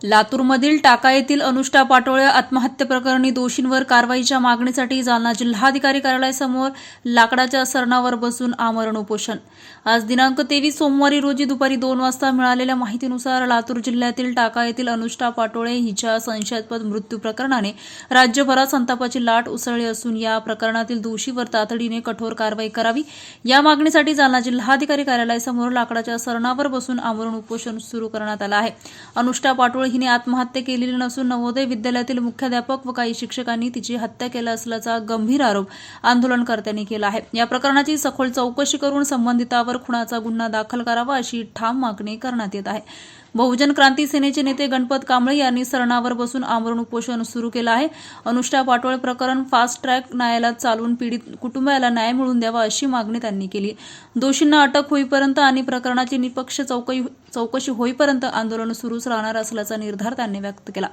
लातूरमधील टाका येथील अनुष्ठा पाटोळे आत्महत्येप्रकरणी दोषींवर कारवाईच्या मागणीसाठी जालना जिल्हाधिकारी कार्यालयासमोर लाकडाच्या सरणावर बसून आमरण उपोषण। आज दिनांक 23 सोमवारी रोजी दुपारी 2 वाजता मिळालेल्या माहितीनुसार लातूर जिल्ह्यातील टाका येथील अनुष्ठा पाटोळे हिच्या संशयास्पद मृत्यू प्रकरणाने राज्यभरात संतापाची लाट उसळली असून या प्रकरणातील दोषीवर तातडीने कठोर कारवाई करावी या मागणीसाठी जालना जिल्हाधिकारी कार्यालयासमोर लाकडाच्या सरणावर बसून आमरण उपोषण सुरू करण्यात आलं आहे। अनुष्ठा पाटोळे हिने आत्महत्या केलेली नसून नवोदय विद्यालयातील मुख्याध्यापक व काही शिक्षकांनी तिची हत्या केली असल्याचा गंभीर आरोप आंदोलनकर्त्यांनी केला आहे। या प्रकरणाची सखोल चौकशी करून संबंधितावर खुनाचा गुन्हा दाखल करावा अशी ठाम मागणी करण्यात येत आहे। बहुजन क्रांती सेनेचे नेते गणपत कांबळे यांनी सरणावर बसून आमरण उपोषण सुरू केलं आहे। अनुष्ठा पाटोळे प्रकरण फास्ट ट्रॅक न्यायालयात चालवून पीडित कुटुंबाला न्याय मिळवून द्यावा अशी मागणी त्यांनी केली। दोषींना अटक होईपर्यंत आणि प्रकरणाची निष्पक्ष चौकशी होईपर्यंत आंदोलन सुरूच राहणार असल्याचा निर्धार त्यांनी व्यक्त केला।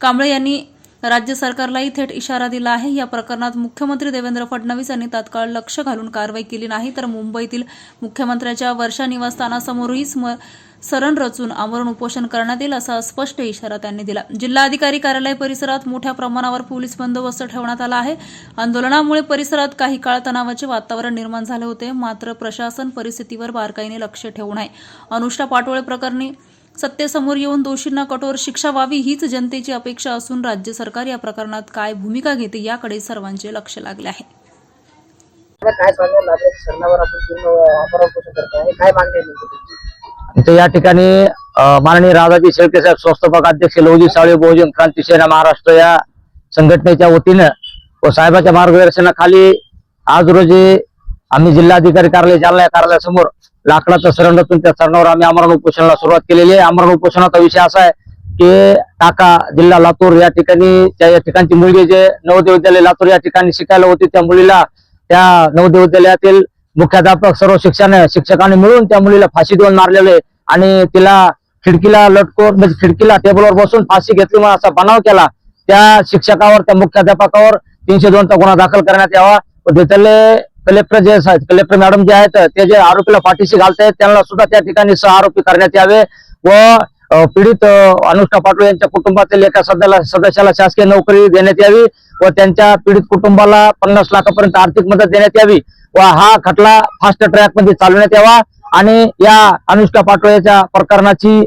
कांबळे यांनी राज्य सरकारलाही थेट इशारा दिला आहे। या प्रकरणात मुख्यमंत्री देवेंद्र फडणवीस यांनी तात्काळ लक्ष घालून कारवाई केली नाही तर मुंबईतील मुख्यमंत्र्यांच्या वर्षा निवासस्थानासमोरही सरण रचून आमरण उपोषण करण्यात येईल असा स्पष्ट इशारा त्यांनी दिला। जिल्हाधिकारी कार्यालय परिसरात मोठ्या प्रमाणावर पोलीस बंदोबस्त ठेवण्यात आला आहे। आंदोलनामुळे परिसरात काही काळ तणावाचे वातावरण निर्माण झाले होते, मात्र प्रशासन परिस्थितीवर बारकाईने लक्ष ठेवून आहे। अनुष्ठा पाटोळे प्रकरणी सत्तेसमोर येऊन दोषींना कठोर शिक्षा व्हावी हीच जनतेची अपेक्षा असून राज्य सरकार या प्रकरणात काय भूमिका घेते याकडे सर्वांचे लक्ष लागले आहे। तर या ठिकाणी माननीय राजाजी शेळके साहेब संस्थापक अध्यक्ष लवजी साळवे बहुजन क्रांती सेना महाराष्ट्र या संघटनेच्या वतीनं व साहेबांच्या मार्गदर्शनाखाली आज रोजी आम्ही जिल्हाधिकारी कार्यालय जालना या कार्यालयासमोर लाकडाचं सरण रचून त्या सरणावर आम्ही आमरण उपोषणाला सुरुवात केलेली आहे। आमरण उपोषणाचा विषय असा आहे की टाका जिल्हा लातूर या ठिकाणची मुलगी जे नवोदय विद्यालय लातूर या ठिकाणी शिकायला होती, त्या मुलीला त्या नवोदय विद्यालयातील मुख्याध्यापक सर्व शिक्षकांनी मिळून त्या मुलीला फाशी देऊन मारलेले आणि तिला खिडकीला लटकून म्हणजे खिडकीला टेबलवर बसून फाशी घेतली म्हणून असा बनाव केला। त्या शिक्षकावर त्या मुख्याध्यापकावर 302 चा गुन्हा दाखल करण्यात यावा व तिथले कलेक्टर मॅडम जे आहेत ते जे आरोपीला पाठीशी घालतायत त्यांना सुद्धा त्या ठिकाणी सह आरोपी करण्यात यावे व पीडित अनुष्ठा पाटोळे यांच्या कुटुंबातील एका सदस्याला शासकीय नोकरी देण्यात यावी व त्यांच्या पीडित कुटुंबाला 50 लाखापर्यंत आर्थिक मदत देण्यात यावी व हा खटला फास्ट ट्रॅक मध्ये चालवण्यात यावा आणि या अनुष्ठा पाटोळेच्या प्रकरणाची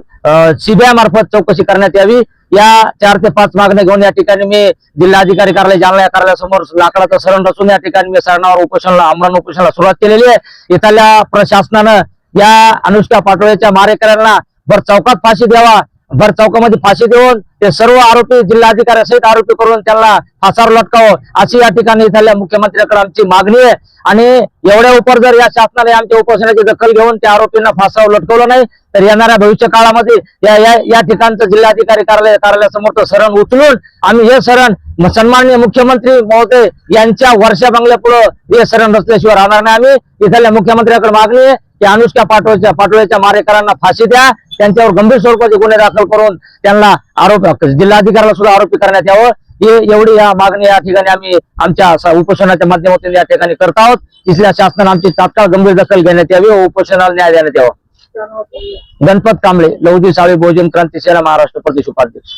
सीबीआय मार्फत चौकशी करण्यात यावी। या 4 ते 5 मागण्या घेऊन या ठिकाणी मी जिल्हाधिकारी कार्यालय जालना या कार्यालयासमोर लाकडाचं सरण रचून या ठिकाणी मी सरणावर उपोषणाला आमरण उपोषणाला सुरुवात केलेली आहे। इथल्या प्रशासनानं या अनुष्ठा पाटोळेच्या मारेकऱ्यांना भर चौकात फाशी द्यावा, भर चौकामध्ये फाशी देऊन ते सर्व आरोपी जिल्हाधिकाऱ्यासहित आरोपी करून त्यांना फासावर लटकावं अशी या ठिकाणी इथल्या मुख्यमंत्र्यांकडे आमची मागणी आहे। आणि एवढ्या उपर जर या शासनाने आमच्या उपोषणाची दखल घेऊन त्या आरोपींना फासावर लटकवलं नाही तर येणाऱ्या भविष्य काळामध्ये या ठिकाणचं जिल्हाधिकारी कार्यालयासमोर सरण उचलून आम्ही हे सरण सन्माननीय मुख्यमंत्री महोदय यांच्या वर्षा बंगल्यापुढे हे सरण रचल्याशिवाय राहणार नाही। आम्ही इथल्या मुख्यमंत्र्यांकडे मागणी आहे की अनुष्ठा पाटोळेच्या मारेकरांना फाशी द्या, त्यांच्यावर गंभीर स्वरूपाचे गुन्हे दाखल करून त्यांना जिल्हाधिकाऱ्याला सुद्धा आरोपी करण्यात यावं एवढी या मागणी या ठिकाणी आम्ही आमच्या उपोषणाच्या माध्यमातून या ठिकाणी करत आहोत। इसलिए शासनाने आमची तात्काळ गंभीर दखल घेण्यात यावी व उपोषणाला न्याय देण्यात यावा। गणपत कांबळे, लवजी साळवे बहुजन क्रांती सेना महाराष्ट्र प्रदेश उपाध्यक्ष।